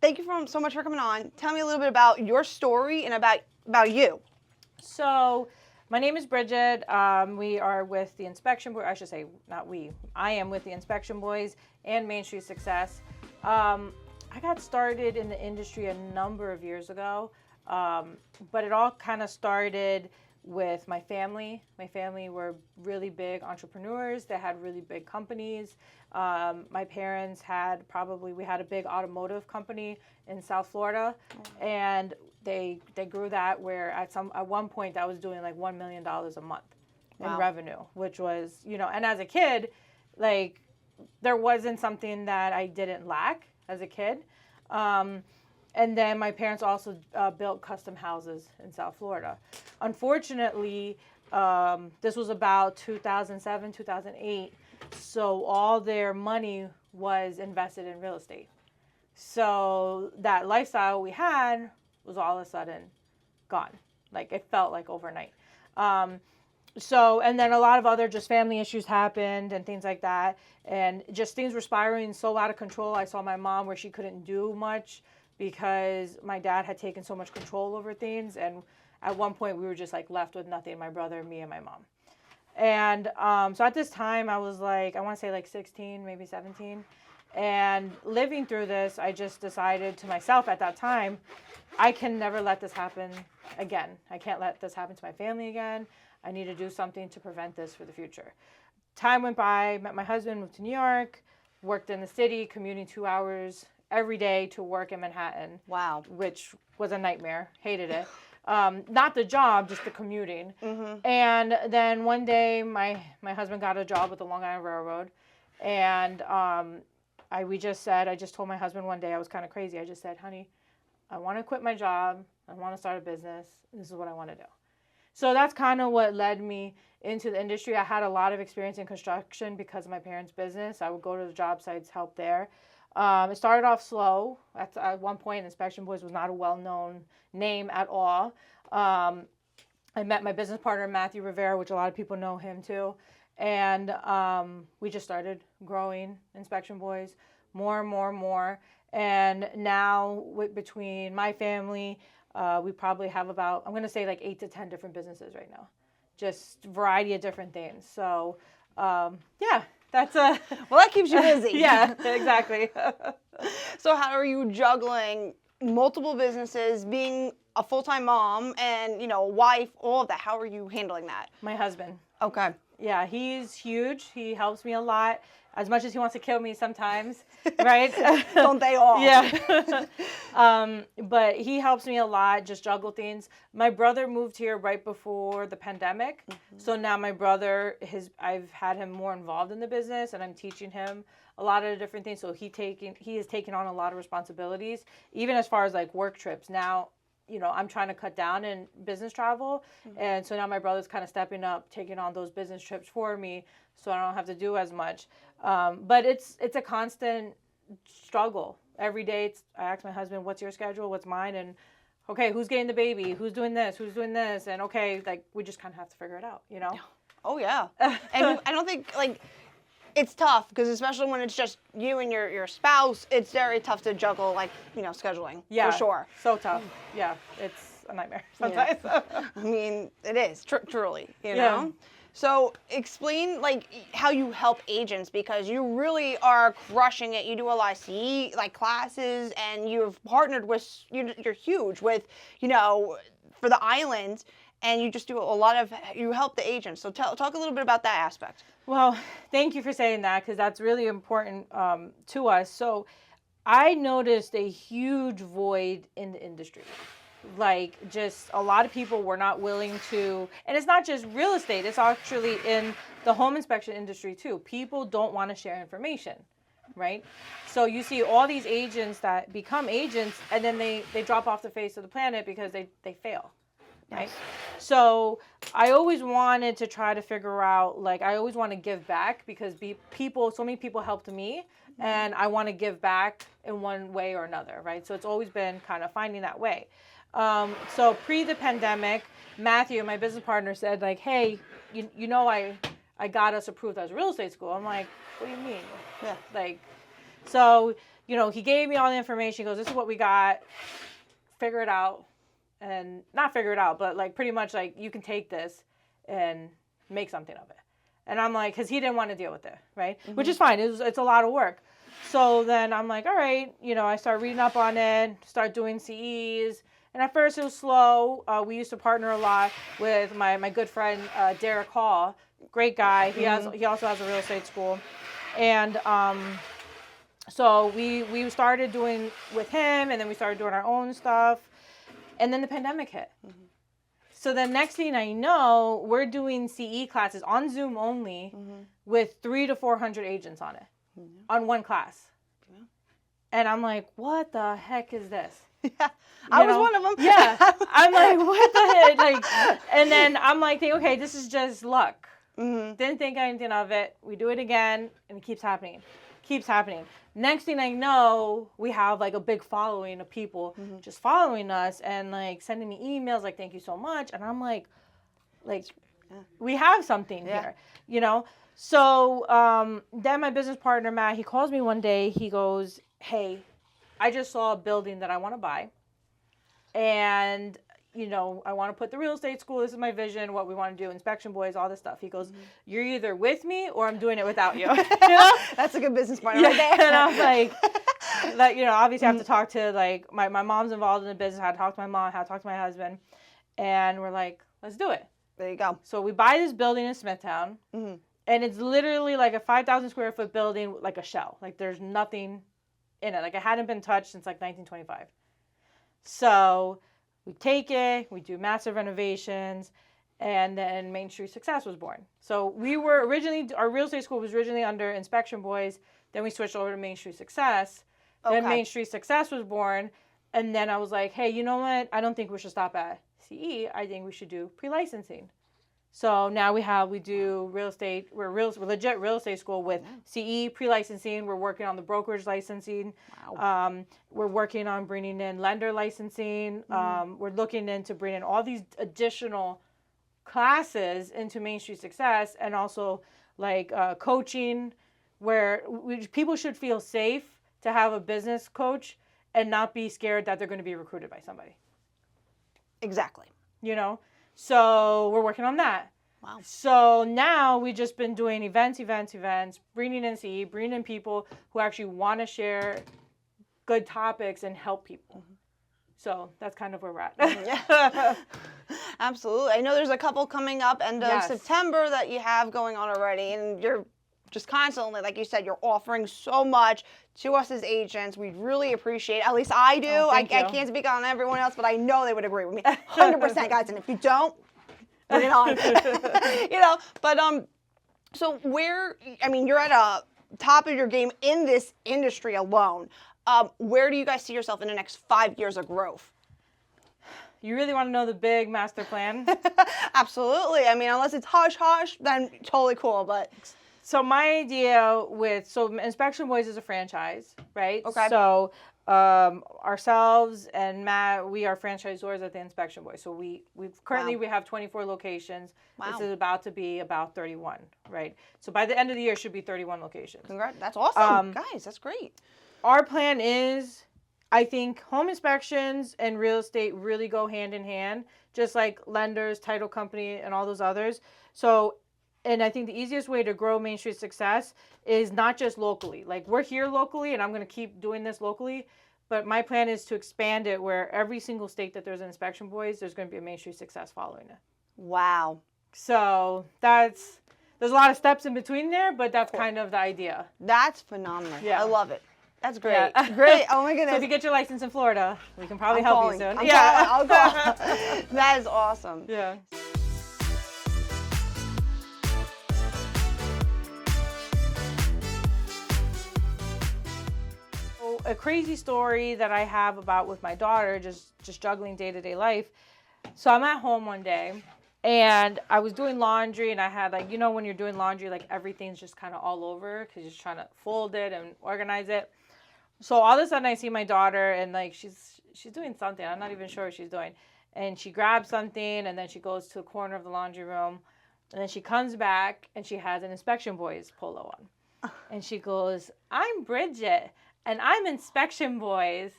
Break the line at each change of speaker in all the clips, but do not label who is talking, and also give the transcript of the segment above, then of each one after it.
thank you so much for coming on. Tell me a little bit about your story and about you.
So, my name is Brigitte. We are with the Inspection Boys. I should say, not we. I am with the Inspection Boys and Main Street Success. I got started in the industry a number of years ago, but it all kind of started with my family. My family were really big entrepreneurs. They had really big companies. My parents we had a big automotive company in South Florida, and they grew that where at one point that was doing like $1 million a month in revenue, which was, and as a kid, like there wasn't something that I didn't lack as a kid. And then my parents also built custom houses in South Florida. Unfortunately, this was about 2007, 2008. So all their money was invested in real estate. So that lifestyle we had was all of a sudden gone. Like it felt like overnight. And then a lot of other just family issues happened and things like that. And just things were spiraling so out of control. I saw my mom where she couldn't do much because my dad had taken so much control over things. And at one point we were just like left with nothing, my brother, me, and my mom. And so at this time I was like, I want to say like 16, maybe 17. And living through this, I just decided to myself at that time, I can never let this happen again. I can't let this happen to my family again. I need to do something to prevent this for the future. Time went by, met my husband, moved to New York, worked in the city, commuting 2 hours every day to work in Manhattan.
Wow.
Which was a nightmare. Hated it. Not the job, just the commuting. Mm-hmm. And then one day, my husband got a job with the Long Island Railroad. And I just told my husband one day, I was kind of crazy. I just said, honey, I want to quit my job. I want to start a business. This is what I want to do. So that's kind of what led me into the industry. I had a lot of experience in construction because of my parents' business. I would go to the job sites, help there. It started off slow. At one point, Inspection Boys was not a well-known name at all. I met my business partner, Matthew Rivera, which a lot of people know him too. And we just started growing Inspection Boys more and more and more. And now between my family, we probably have about, I'm going to say like 8 to 10 different businesses right now. Just variety of different things. So, yeah, that's a...
Well, that keeps you busy.
Yeah, exactly.
So how are you juggling multiple businesses, being a full-time mom and, wife, all of that? How are you handling that?
My husband.
Okay.
Yeah, he's huge. He helps me a lot. As much as he wants to kill me sometimes, right?
Don't they all?
Yeah. But he helps me a lot, just juggle things. My brother moved here right before the pandemic. Mm-hmm. So now my brother, I've had him more involved in the business and I'm teaching him a lot of the different things. So he has taken on a lot of responsibilities, even as far as like work trips. Now, I'm trying to cut down in business travel. Mm-hmm. And so now my brother's kind of stepping up, taking on those business trips for me so I don't have to do as much. But it's a constant struggle. Every day I ask my husband, what's your schedule? What's mine? And okay, who's getting the baby? Who's doing this? Who's doing this? And okay, like we just kind of have to figure it out,
Oh, yeah. And I don't think it's tough because especially when it's just you and your spouse, it's very tough to juggle scheduling.
Yeah,
for sure.
So tough. Yeah, it's a nightmare sometimes.
Yeah. I mean, it is truly, know. So explain how you help agents because you really are crushing it. You do a lot of CE classes and you've partnered with you're huge with for the island and you just do you help the agents. So talk a little bit about that aspect.
Well, thank you for saying that because that's really important to us. So I noticed a huge void in the industry. Just a lot of people were not willing to, and it's not just real estate, it's actually in the home inspection industry too. People don't want to share information, right? So you see all these agents that become agents and then they drop off the face of the planet because they fail, right? Yes. So I always wanted to try to figure out, I always want to give back because so many people helped me and I want to give back in one way or another, right? So it's always been kind of finding that way. So pre the pandemic, Matthew, my business partner, said hey, I got us approved as a real estate school. I'm like, what do you mean?
Yeah.
So, he gave me all the information. He goes, this is what we got. Figure it out. And not figure it out, but like pretty much like you can take this and make something of it. And I'm like, because he didn't want to deal with it, right? Mm-hmm. Which is fine. It's a lot of work. So then I'm like, all right, I start reading up on it, start doing CEs. And at first it was slow. We used to partner a lot with my good friend, Derek Hall. Great guy. He also has a real estate school. And so we started doing with him, and then we started doing our own stuff. And then the pandemic hit. Mm-hmm. So the next thing I know, we're doing CE classes on Zoom only with 300 to 400 agents on it, on one class. Yeah. And I'm like, what the heck is this?
Yeah, I was one of them.
Yeah. I'm like, what the heck? Like, and then I'm like, okay, this is just luck. Mm-hmm. Didn't think anything of it. We do it again, and it keeps happening. Next thing I know, we have like a big following of people just following us and like sending me emails like, thank you so much. And I'm like, we have something here, So then my business partner, Matt, he calls me one day. He goes, hey, I just saw a building that I want to buy. And I want to put the real estate school. This is my vision, what we want to do, inspection boys, all this stuff. He goes, you're either with me or I'm doing it without you.
That's a good business partner right there.
And I was like, obviously I have to talk to, like, my mom's involved in the business. I had to talk to my mom, I had to talk to my husband. And we're like, let's do it.
There you go.
So we buy this building in Smithtown. Mm-hmm. And it's literally like a 5,000 square foot building, like a shell. Like there's nothing in it. Like it hadn't been touched since like 1925. So we take it, we do massive renovations, and then Main Street Success was born. So we were originally, our real estate school was originally under Inspection Boys, then we switched over to Main Street Success. Okay. Then Main Street Success was born, and then I was like, hey, you know what? I don't think we should stop at CE. I think we should do pre-licensing. So now we do real estate. We're legit real estate school with CE pre-licensing. We're working on the brokerage licensing. Wow. We're working on bringing in lender licensing. We're looking into bringing all these additional classes into Main Street Success, and also like coaching, where people should feel safe to have a business coach and not be scared that they're going to be recruited by somebody.
Exactly.
So we're working on that.
Wow.
So now we've just been doing events, bringing in CE, bringing in people who actually want to share good topics and help people. Mm-hmm. So that's kind of where we're at.
Yeah. Absolutely. I know there's a couple coming up end of September that you have going on already, and you're just constantly, like you said, you're offering so much to us as agents. We really appreciate it. At least I do. I can't speak on everyone else, but I know they would agree with me 100%, guys. And if you don't, bring it on. But so you're at a top of your game in this industry alone. Where do you guys see yourself in the next 5 years of growth?
You really want to know the big master plan?
Absolutely. Unless it's hush, then totally cool. But
so my idea Inspection Boys is a franchise, right?
Okay.
So ourselves and Matt, we are franchisors at the Inspection Boys. So we currently we have 24 locations. Wow. This is about to be about 31, right? So by the end of the year, it should be 31 locations.
Congrats. That's awesome. Guys, that's great.
Our plan is, I think home inspections and real estate really go hand in hand, just like lenders, title company, and all those others. So, and I think the easiest way to grow Main Street Success is not just locally. Like we're here locally, and I'm going to keep doing this locally, but my plan is to expand it where every single state that there's an Inspection Boys, there's going to be a Main Street Success following it.
Wow.
So there's a lot of steps in between there, but that's kind of the idea.
That's phenomenal. Yeah. I love it. That's great.
Yeah.
Great. Oh my goodness.
So if you get your license in Florida, we can probably help you soon.
I'll call. That is awesome.
Yeah. So a crazy story that I have about with my daughter, just juggling day-to-day life. So I'm at home one day, and I was doing laundry, and I had when you're doing laundry, everything's just kind of all over because you're just trying to fold it and organize it. So all of a sudden I see my daughter, and she's doing something. I'm not even sure what she's doing. And she grabs something, and then she goes to the corner of the laundry room, and then she comes back, and she has an Inspection Boys polo on. And she goes, I'm Brigitte. and I'm Inspection Boys.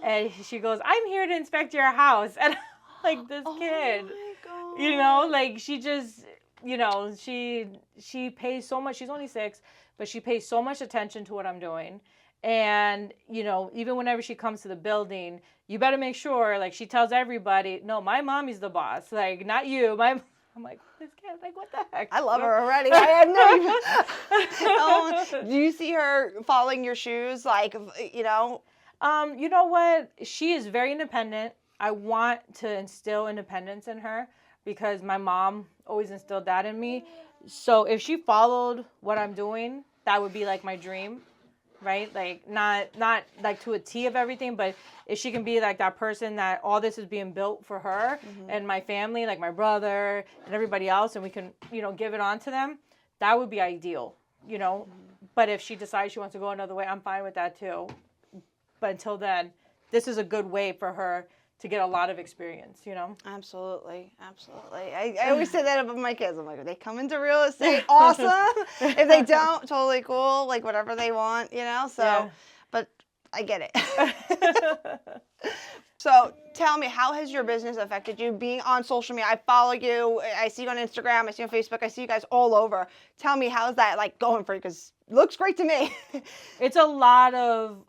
And she goes, I'm here to inspect your house. And I'm like, this kid,
my God.
you know, like she just, you know, she pays so much. She's only 6, but she pays so much attention to what I'm doing. And, you know, even whenever she comes to the building, you better make sure, like, she tells everybody, no, my mommy's the boss, like, not you. I'm like, this kid, like, what the heck?
I love her already. I have no even. Do you see her following your shoes? Like, you know?
You know what? She is very independent. I want to instill independence in her because my mom always instilled that in me. So if she followed what I'm doing, that would be like my dream. Right? Like not like to a T of everything, but if she can be like that person that all this is being built for her and my family, like my brother and everybody else, and we can, you know, give it on to them, that would be ideal, you know? But if she decides she wants to go another way, I'm fine with that too. But until then, this is a good way for her to get a lot of experience, you know?
Absolutely. Absolutely. I always say that about my kids. I'm like, if they come into real estate, awesome. If they don't, totally cool. Like, whatever they want, you know? So,
Yeah.
But I get it. So, tell me, how has your business affected you being on social media? I follow you. I see you on Instagram. I see you on Facebook. I see you guys all over. Tell me, how's that, like, going for you? Because it looks great to me.
It's a lot of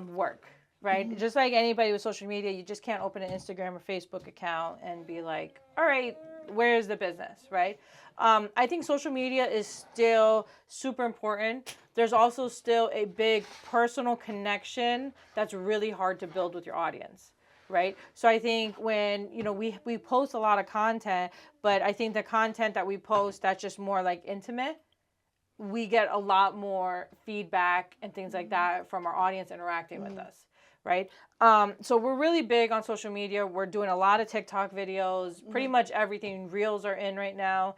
work. Right? Just like anybody with social media, you just can't open an Instagram or Facebook account and be like, all right, where's the business, right? I think social media is still super important. There's also still a big personal connection that's really hard to build with your audience, right? So I think when, you know, we post a lot of content, but I think the content that we post that's just more like intimate, we get a lot more feedback and things like that from our audience interacting with us. Right? So we're really big on social media. We're doing a lot of TikTok videos, pretty much everything. Reels are in right now.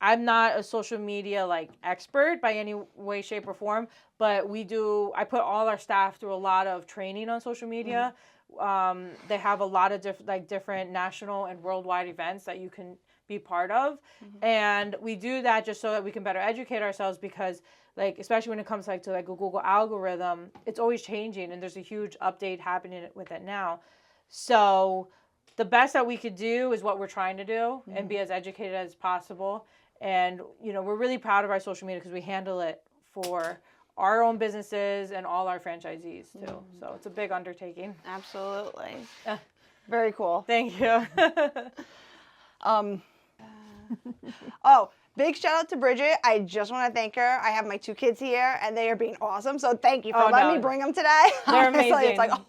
I'm not a social media like expert by any way, shape, or form, but I put all our staff through a lot of training on social media. They have a lot of different national and worldwide events that you can be part of. And we do that just so that we can better educate ourselves because like, especially when it comes to a Google algorithm, it's always changing and there's a huge update happening with it now. So the best that we could do is what we're trying to do and be as educated as possible. And, you know, we're really proud of our social media because we handle it for our own businesses and all our franchisees too. So it's a big undertaking.
Absolutely. Very cool.
Thank you.
Oh, big shout out to Brigitte. I just want to thank her. I have my 2 kids here, and they are being awesome. So thank you for letting me bring them today.
They're
Honestly,
amazing.
it's like, oh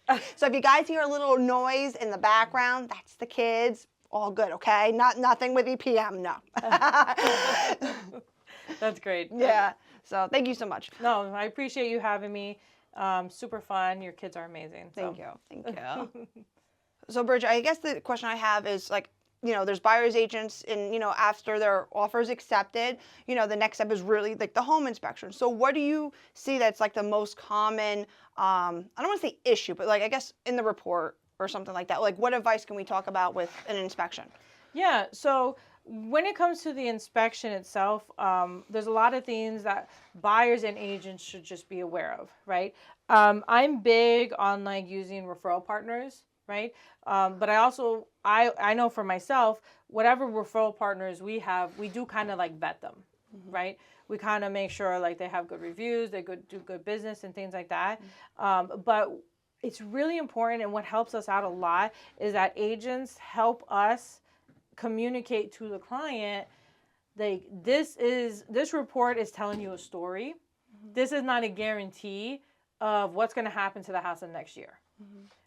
my God. So if you guys hear a little noise in the background, that's the kids. All good, okay? Nothing with EPM, no.
That's great.
Yeah. So thank you so much.
No, I appreciate you having me. Super fun. Your kids are amazing.
Thank you. Thank you. So, Bridget, I guess the question I have is like, you know, there's buyer's agents and, you know, after their offer is accepted, you know, the next step is really like the home inspection. So what do you see that's like the most common, I don't want to say issue, but like, I guess in the report or something like that, like what advice can we talk about with an inspection?
Yeah. So when it comes to the inspection itself, there's a lot of things that buyers and agents should just be aware of, right? I'm big on like using referral partners, right? But I also, I know for myself, whatever referral partners we have, we do kind of like vet them, right? We kind of make sure like they have good reviews, they do good business and things like that. But it's really important, and what helps us out a lot is that agents help us communicate to the client, like this report is telling you a story. This is not a guarantee of what's going to happen to the house in next year.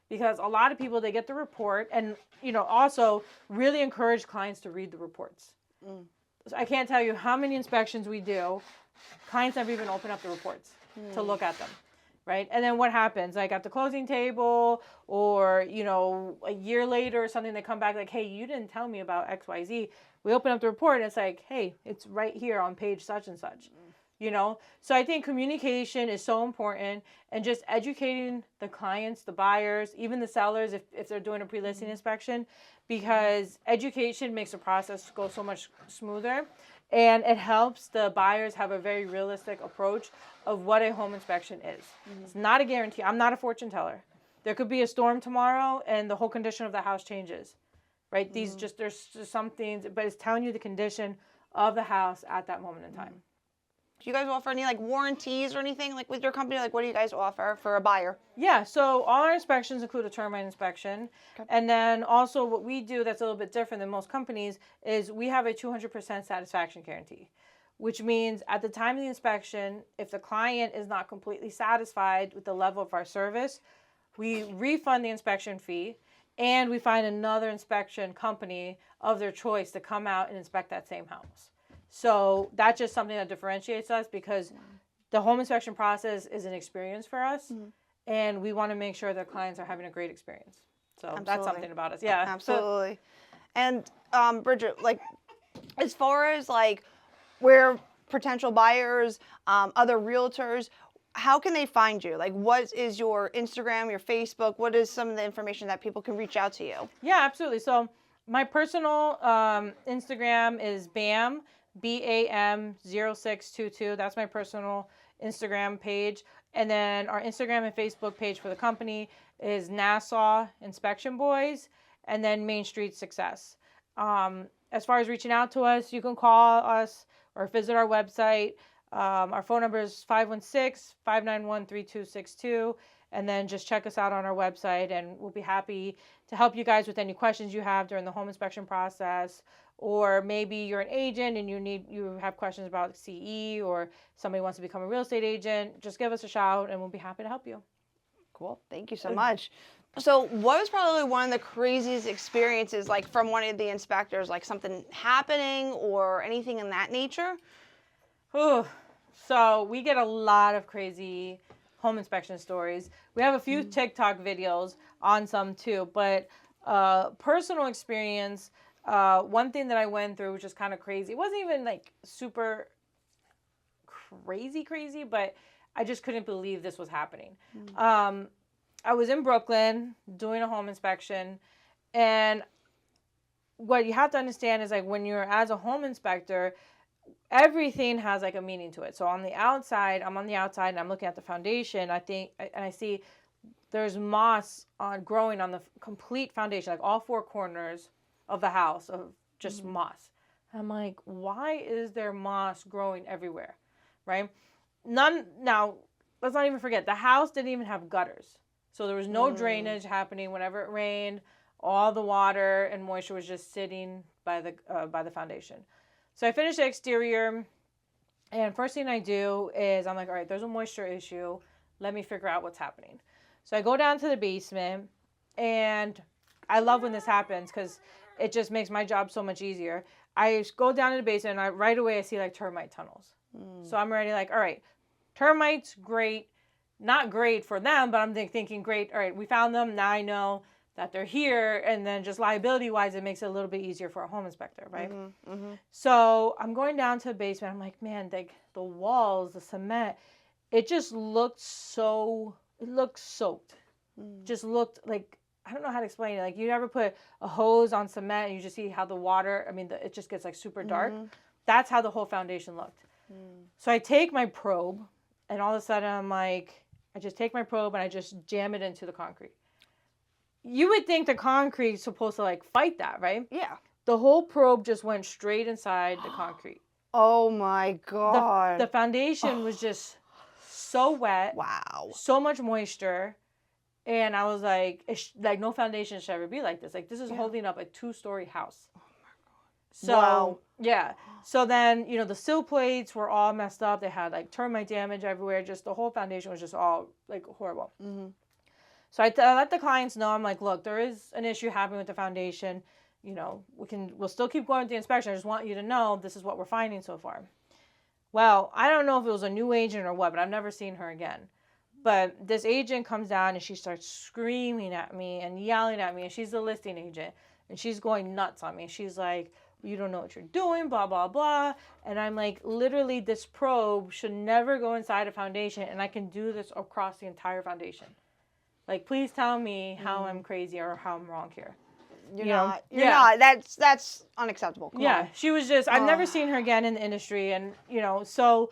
Because a lot of people, they get the report, and, you know, also really encourage clients to read the reports. So I can't tell you how many inspections we do. Clients never even open up the reports to look at them, right? And then what happens? Like at the closing table or, you know, a year later or something, they come back like, hey, you didn't tell me about XYZ. We open up the report and it's like, hey, it's right here on page such and such. You know, so I think communication is so important, and just educating the clients, the buyers, even the sellers, if they're doing a pre-listing inspection, because education makes the process go so much smoother. And it helps the buyers have a very realistic approach of what a home inspection is. It's not a guarantee. I'm not a fortune teller. There could be a storm tomorrow and the whole condition of the house changes, right? There's just some things, but it's telling you the condition of the house at that moment in time.
Do you guys offer any like warranties or anything like with your company? Like what do you guys offer for a buyer?
Yeah, so all our inspections include a termite inspection.
Okay.
And then also what we do that's a little bit different than most companies is we have a 200% satisfaction guarantee, which means at the time of the inspection, if the client is not completely satisfied with the level of our service, we refund the inspection fee and we find another inspection company of their choice to come out and inspect that same house. So that's just something that differentiates us because the home inspection process is an experience for us. And we want to make sure that clients are having a great experience. So that's something about us. Yeah.
Absolutely. And Bridget, like as far as like where potential buyers, other realtors, how can they find you? Like what is your Instagram, your Facebook? What is some of the information that people can reach out to you?
Yeah, absolutely. So my personal Instagram is BAM0622. That's my personal Instagram page. And then our Instagram and Facebook page for the company is Nassau Inspection Boys and then Main Street Success. As far as reaching out to us, you can call us or visit our website. Our phone number is 516-591-3262. And then just check us out on our website and we'll be happy to help you guys with any questions you have during the home inspection process. Or maybe you're an agent and you have questions about CE or somebody wants to become a real estate agent, just give us a shout and we'll be happy to help you.
Cool. Thank you so much. So what was probably one of the craziest experiences like from one of the inspectors, like something happening or anything in that nature?
Ooh. So we get a lot of crazy home inspection stories. We have a few TikTok videos on some too, but personal experience, one thing that I went through, which is kind of crazy. It wasn't even like super crazy, but I just couldn't believe this was happening. I was in Brooklyn doing a home inspection, and what you have to understand is like when you're as a home inspector, everything has like a meaning to it. So on the outside, I'm on the outside and I'm looking at the foundation. I see there's moss growing on the complete foundation, like all four corners of the house of just moss. I'm like, why is there moss growing everywhere, right? Now, let's not even forget, the house didn't even have gutters. So there was no drainage happening whenever it rained. All the water and moisture was just sitting by the foundation. So I finished the exterior, and first thing I do is I'm like, all right, there's a moisture issue. Let me figure out what's happening. So I go down to the basement, and I love when this happens because it just makes my job so much easier. I go down to the basement, and right away I see like termite tunnels. So I'm already like, all right, termites, great. Not great for them, but I'm thinking, great, all right, we found them. Now I know that they're here, and then just liability-wise, it makes it a little bit easier for a home inspector, right? So I'm going down to the basement. I'm like, man, the walls, the cement, it just looked soaked. Just looked like, I don't know how to explain it. Like you ever put a hose on cement and you just see how the water, it just gets like super dark. That's how the whole foundation looked. So I take my probe, and all of a sudden I'm like, I just take my probe and I just jam it into the concrete. You would think the concrete's supposed to like fight that, right?
Yeah.
The whole probe just went straight inside the concrete.
Oh my God.
The foundation was just so wet.
Wow.
So much moisture. And I was like, like no foundation should ever be like this. Like this is holding up a 2-story house. Oh my God. So, yeah. So then, the sill plates were all messed up. They had like termite damage everywhere. Just the whole foundation was just all like horrible. So I let the clients know, I'm like, look, there is an issue happening with the foundation. We'll still keep going with the inspection. I just want you to know this is what we're finding so far. Well, I don't know if it was a new agent or what, but I've never seen her again. But this agent comes down and she starts screaming at me and yelling at me. And she's the listing agent. And she's going nuts on me. She's like, you don't know what you're doing, blah, blah, blah. And I'm like, literally, this probe should never go inside a foundation. And I can do this across the entire foundation. Like, please tell me how I'm crazy or how I'm wrong here.
You're not. That's unacceptable. Come on.
She was just, I've never seen her again in the industry. And, so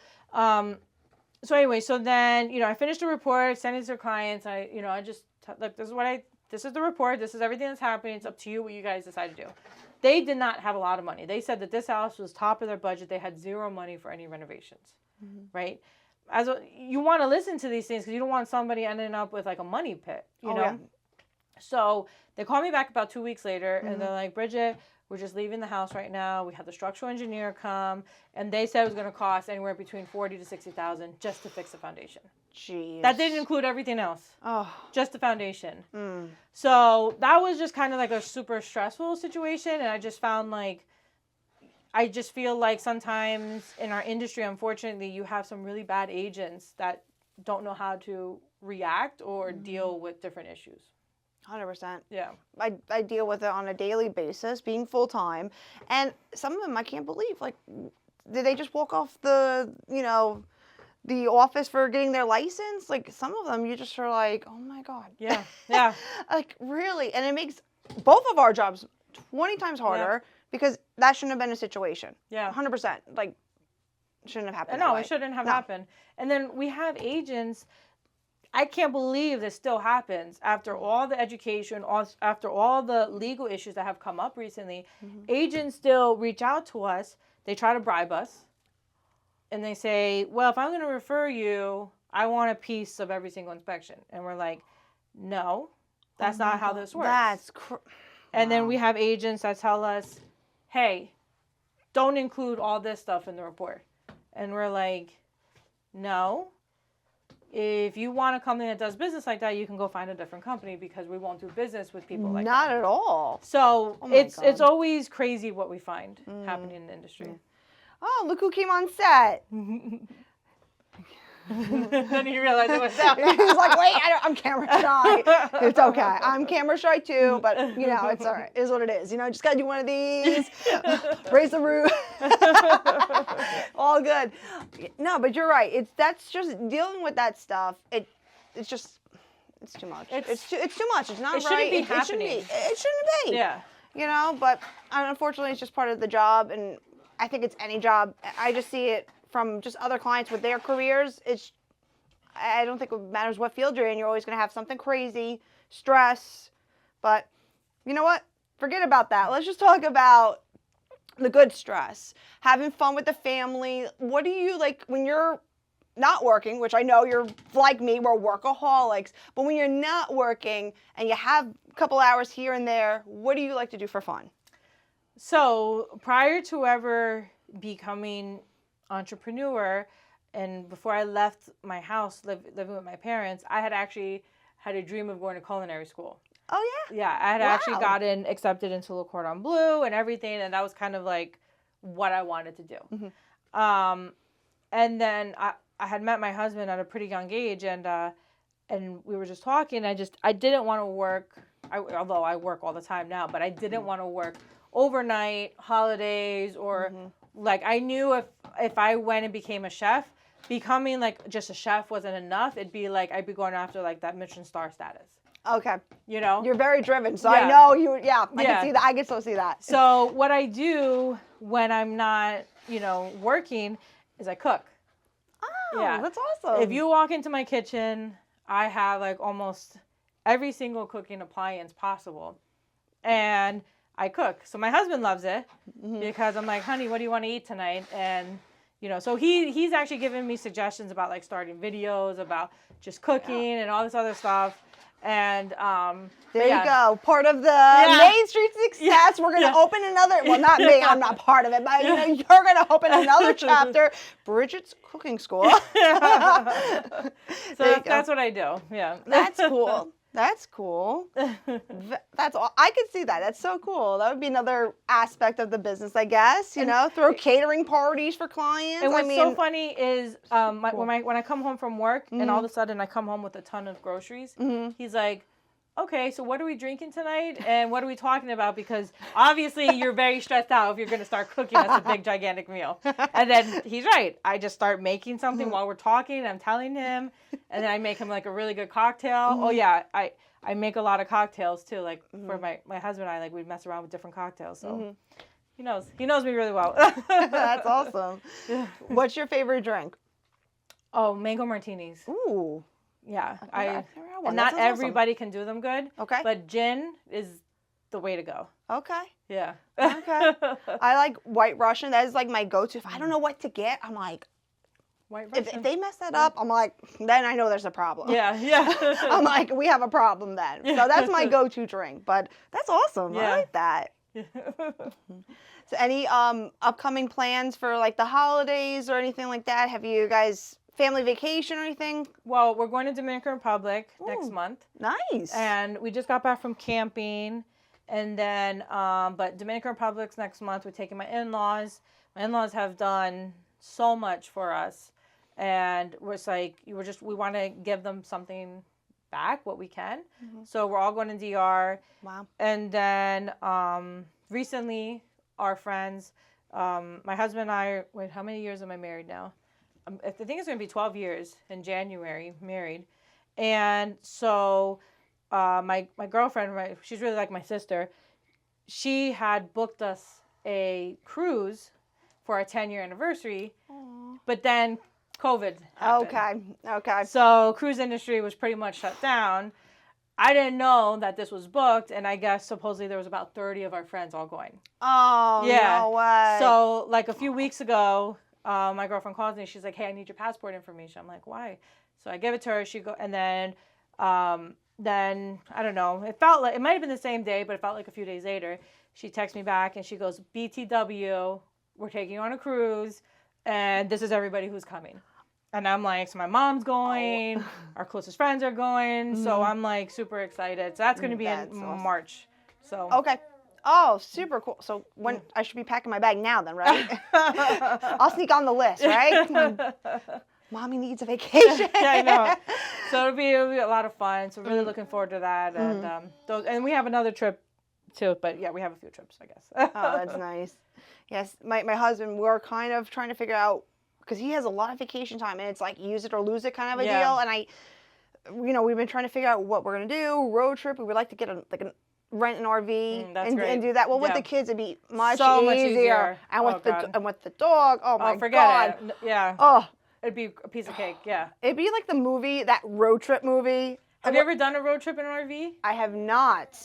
anyway, so then, I finished the report, sent it to clients. I just, look, this is the report. This is everything that's happening. It's up to you what you guys decide to do. They did not have a lot of money. They said that this house was top of their budget. They had zero money for any renovations, right? You want to listen to these things because you don't want somebody ending up with like a money pit, you know? Yeah. So they called me back about 2 weeks later and they're like, Brigitte, we're just leaving the house right now. We had the structural engineer come and they said it was going to cost anywhere between $40,000 to $60,000 just to fix the foundation. Jeez. That didn't include everything else. Oh. Just the foundation. So that was just kind of like a super stressful situation. And I just found like, I just feel like sometimes in our industry, unfortunately, you have some really bad agents that don't know how to react or deal with different issues.
100%.
Yeah.
I deal with it on a daily basis, being full-time. And some of them I can't believe, like, did they just walk off the office for getting their license? Like, some of them you just are like, oh my God.
Yeah. Yeah.
Like, really? And it makes both of our jobs 20 times harder because that shouldn't have been a situation.
Yeah.
100%. Like, shouldn't have happened.
No, it shouldn't have happened. And then we have agents. I can't believe this still happens after all the education, after all the legal issues that have come up recently. Agents still reach out to us. They try to bribe us. And they say, well, if I'm going to refer you, I want a piece of every single inspection. And we're like, no, that's not how this works. And then we have agents that tell us, hey, don't include all this stuff in the report. And we're like, no. If you want a company that does business like that, you can go find a different company because we won't do business with people like that.
Not at all.
So it's always crazy what we find happening in the industry.
Oh, look who came on set.
Then you realize it was that.
He's like, wait, I'm camera shy. It's okay. I'm camera shy too, but it's all right. It is what it is. Just got to do one of these. Raise the roof. All good. No, but you're right. That's just dealing with that stuff. It's too much. It's too much. It's not right.
It shouldn't be happening.
It shouldn't be. Yeah. But unfortunately, it's just part of the job, and I think it's any job. I just see it from just other clients with their careers. I don't think it matters what field you're in. You're always going to have something crazy, stress. But you know what? Forget about that. Let's just talk about the good stress. Having fun with the family. What do you like when you're not working, which I know you're like me, we're workaholics. But when you're not working and you have a couple hours here and there, what do you like to do for fun?
So prior to ever becoming entrepreneur, and before I left my house living with my parents, I had actually had a dream of going to culinary school.
Oh yeah?
Yeah, I had actually gotten accepted into Le Cordon Bleu and everything, and that was kind of like what I wanted to do. And then I had met my husband at a pretty young age, and we were just talking. I didn't want to work, although I work all the time now, but I didn't want to work overnight, holidays, or like I knew if I went and became a chef, becoming like just a chef wasn't enough. It'd be like I'd be going after like that Michelin star status.
Okay.
You're
very driven, so I know you. Yeah, I can see that. I can still see that.
So what I do when I'm not, working, is I cook.
Oh, that's awesome.
If you walk into my kitchen, I have like almost every single cooking appliance possible, and I cook. So my husband loves it because I'm like, honey, what do you want to eat tonight? And, so he's actually given me suggestions about like starting videos about just cooking and all this other stuff. And
there you go. Part of the Main Street success. We're going to open another, well, not me, I'm not part of it, but you're going to open another chapter, Brigitte's Cooking School.
So that's what I do. Yeah.
That's cool. That's cool. That's all. I could see that. That's so cool. That would be another aspect of the business, I guess. Throw catering parties for clients.
And what's so funny is when I come home from work and all of a sudden I come home with a ton of groceries, he's like, okay, so what are we drinking tonight? And what are we talking about? Because obviously you're very stressed out if you're going to start cooking us a big, gigantic meal. And then he's right. I just start making something while we're talking. I'm telling him. And then I make him like a really good cocktail. Oh, yeah. I make a lot of cocktails too. Like for my husband and I, like we mess around with different cocktails. So he knows me really well.
That's awesome. What's your favorite drink?
Oh, mango martinis.
Ooh.
Yeah,
I've never had one.
not
That sounds
everybody can do them good.
Okay.
But gin is the way to go.
Okay.
Yeah.
Okay. I like White Russian. That is like my go-to. If I don't know what to get, I'm like,
White
if
Russian.
they mess that up, I'm like, then I know there's a problem.
Yeah.
I'm like, we have a problem then. So that's my go-to drink. But that's awesome.
Yeah.
I like that. So any upcoming plans for like the holidays or anything like that? Have you guys family vacation or anything?
Well, we're going to Dominican Republic next month.
Nice.
And we just got back from camping. And then, but Dominican Republic's next month. We're taking my in-laws. My in-laws have done so much for us. And we're just like, we want to give them something back, what we can. So we're all going to DR.
Wow.
And then recently, our friends, my husband and I, wait, how many years am I married now? I think it's going to be 12 years in January, married. And so my girlfriend, she's really like my sister, she had booked us a cruise for our 10-year anniversary. Aww. But then COVID happened.
Okay.
So cruise industry was pretty much shut down. I didn't know that this was booked, and I guess supposedly there was about 30 of our friends all going.
Oh,
yeah.
No way.
So like a few weeks ago, my girlfriend calls me. She's like, "Hey, I need your passport information." I'm like, "Why?" So I give it to her. And then I don't know. It felt like it might have been the same day, but it felt like a few days later. She texts me back and she goes, "BTW, we're taking you on a cruise, and this is everybody who's coming." And I'm like, so my mom's going, our closest friends are going, so I'm like super excited. So that's going to be in March. So
okay. Oh, super cool. So when I should be packing my bag now then, right? I'll sneak on the list, right? Mommy needs a vacation.
Yeah, I know. So it'll be a lot of fun. So really looking forward to that. And we have another trip too, but yeah, we have a few trips, I guess.
Oh, that's nice. Yes, my husband, we're kind of trying to figure out, because he has a lot of vacation time and it's like use it or lose it kind of a deal. And we've been trying to figure out what we're going to do, road trip. We would like to get rent an RV and do that. Well, with the kids, it'd be much easier. And with the dog, oh my God.
Forget it. Yeah.
Oh.
It'd be a piece of cake, yeah.
It'd be like the movie, that road trip movie.
Have you ever done a road trip in an RV?
I have not.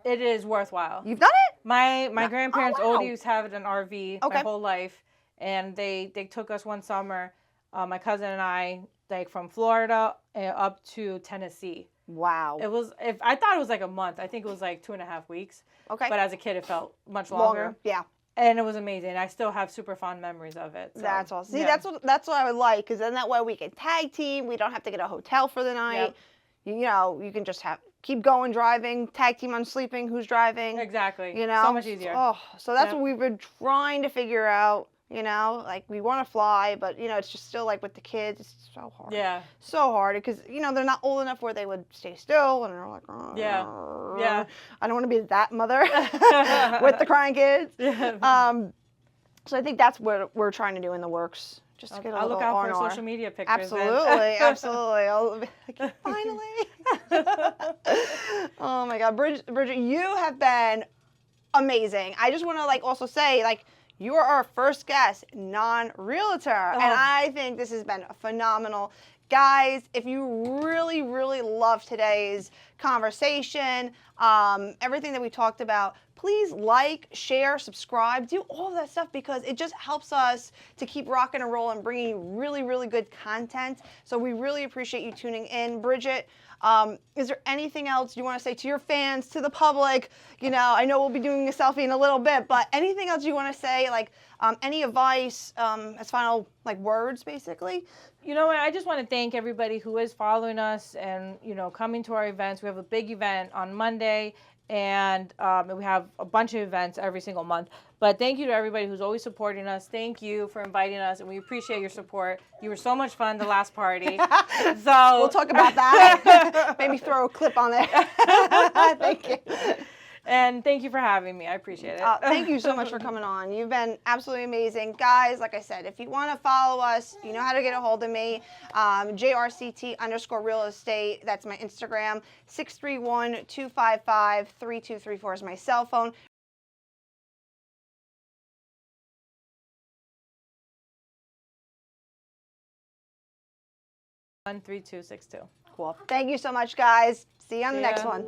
It is worthwhile.
You've done it?
My grandparents always had an RV my
Okay.
whole life. And they took us one summer, my cousin and I, like from Florida up to Tennessee.
Wow.
I thought it was like a month. I think it was like 2.5 weeks.
Okay.
But as a kid, it felt much longer.
Yeah.
And it was amazing. I still have super fond memories of it. So,
that's awesome. See, that's what I would like, because then that way we can tag team. We don't have to get a hotel for the night. Yep. You can just keep going driving, tag team on sleeping, who's driving.
Exactly. So much easier.
Oh, so that's what we've been trying to figure out. Like we want to fly, but it's just still like with the kids, it's so hard.
Yeah.
So hard because they're not old enough where they would stay still, and they're like,
yeah.
I don't want to be that mother with the crying kids.
Yeah.
So I think that's what we're trying to do in the works. Just to get a
I'll
little
look out
R&R.
for social media pictures.
Absolutely. I'll be like, finally. Oh my God, Bridget, you have been amazing. I just want to also say you are our first guest, non-realtor, and I think this has been phenomenal. Guys, if you really, really love today's conversation, everything that we talked about, please like, share, subscribe, do all of that stuff, because it just helps us to keep rocking and rolling and bringing you really, really good content. So we really appreciate you tuning in. Bridget, is there anything else you want to say to your fans, to the public? I know we'll be doing a selfie in a little bit, but anything else you want to say, any advice as final words, basically?
I just want to thank everybody who is following us and, coming to our events. We have a big event on Monday, and we have a bunch of events every single month. But thank you to everybody who's always supporting us. Thank you for inviting us, and we appreciate your support. You were so much fun the last party. So
we'll talk about that. Maybe throw a clip on there. Thank you.
And thank you for having me. I appreciate it.
Thank you so much for coming on. You've been absolutely amazing. Guys, like I said, if you want to follow us, you know how to get a hold of me. JRCT_real estate. That's my Instagram. 631-255-3234 is my cell phone.
13262.
Cool. Thank you so much, guys. See you on the next one.